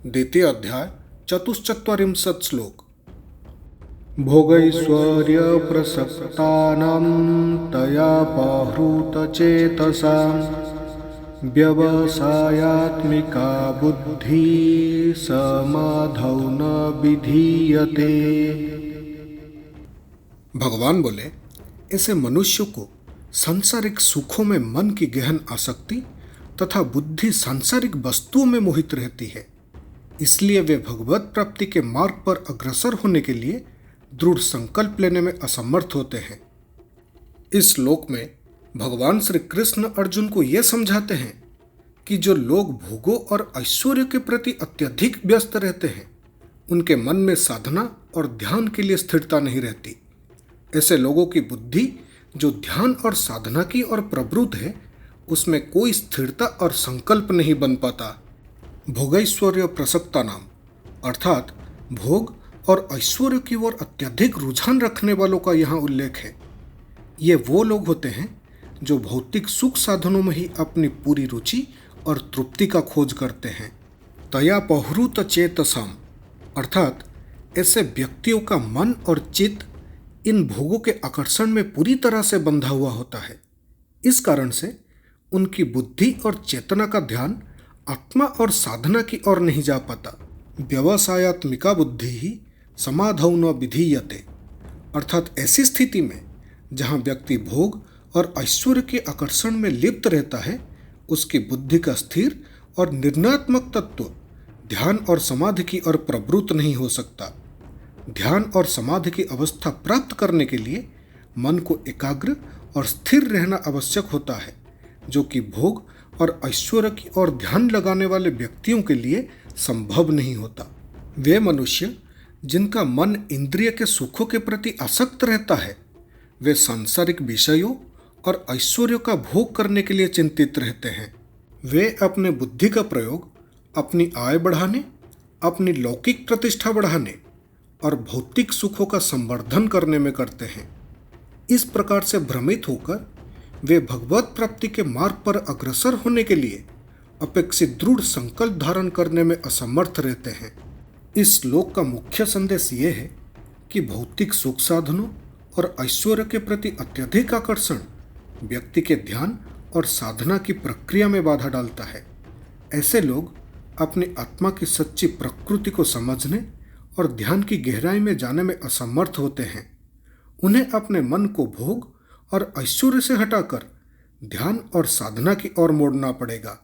द्वितीय अध्याय चतुश्चत्वारिंशत् श्लोक। भोगैश्वर्यप्रसक्तानां तयापहृतचेतसां व्यवसायात्मिका बुद्धिः समाधौ न विधीयते। भगवान बोले, ऐसे मनुष्य को सांसारिक सुखों में मन की गहन आसक्ति तथा बुद्धि सांसारिक वस्तुओं में मोहित रहती है, इसलिए वे भगवत प्राप्ति के मार्ग पर अग्रसर होने के लिए दृढ़ संकल्प लेने में असमर्थ होते हैं। इस श्लोक में भगवान श्री कृष्ण अर्जुन को यह समझाते हैं कि जो लोग भोगों और ऐश्वर्य के प्रति अत्यधिक व्यस्त रहते हैं, उनके मन में साधना और ध्यान के लिए स्थिरता नहीं रहती। ऐसे लोगों की बुद्धि जो ध्यान और साधना की ओर प्रवृत्त है, उसमें कोई स्थिरता और संकल्प नहीं बन पाता। भोगैश्वर्य प्रसक्ता नाम अर्थात भोग और ऐश्वर्य की ओर अत्यधिक रुझान रखने वालों का यहाँ उल्लेख है। ये वो लोग होते हैं जो भौतिक सुख साधनों में ही अपनी पूरी रुचि और तृप्ति का खोज करते हैं। तयापहृत चेतसाम अर्थात ऐसे व्यक्तियों का मन और चित्त इन भोगों के आकर्षण में पूरी तरह से बंधा हुआ होता है। इस कारण से उनकी बुद्धि और चेतना का ध्यान आत्मा और साधना की ओर नहीं जा पाता। व्यवसायात्मिका बुद्धि ही समाधौ न विधीयते अर्थात ऐसी स्थिति में जहाँ व्यक्ति भोग और ऐश्वर्य के आकर्षण में लिप्त रहता है, उसकी बुद्धि का स्थिर और निर्णयात्मक तत्व ध्यान और समाधि की ओर प्रवृत्त नहीं हो सकता। ध्यान और समाधि की अवस्था प्राप्त करने के लिए मन को एकाग्र और स्थिर रहना आवश्यक होता है, जो कि भोग और ऐश्वर्य की ओर ध्यान लगाने वाले व्यक्तियों के लिए संभव नहीं होता। वे मनुष्य जिनका मन इंद्रिय के सुखों के प्रति आसक्त रहता है, वे सांसारिक विषयों और ऐश्वर्य का भोग करने के लिए चिंतित रहते हैं। वे अपने बुद्धि का प्रयोग अपनी आय बढ़ाने, अपनी लौकिक प्रतिष्ठा बढ़ाने और भौतिक सुखों का संवर्धन करने में करते हैं। इस प्रकार से भ्रमित होकर वे भगवत प्राप्ति के मार्ग पर अग्रसर होने के लिए अपेक्षित दृढ़ संकल्प धारण करने में असमर्थ रहते हैं। इस श्लोक का मुख्य संदेश ये है कि भौतिक सुख साधनों और ऐश्वर्य के प्रति अत्यधिक आकर्षण व्यक्ति के ध्यान और साधना की प्रक्रिया में बाधा डालता है। ऐसे लोग अपनी आत्मा की सच्ची प्रकृति को समझने और ध्यान की गहराई में जाने में असमर्थ होते हैं। उन्हें अपने मन को भोग और ऐश्वर्य से हटाकर ध्यान और साधना की ओर मोड़ना पड़ेगा।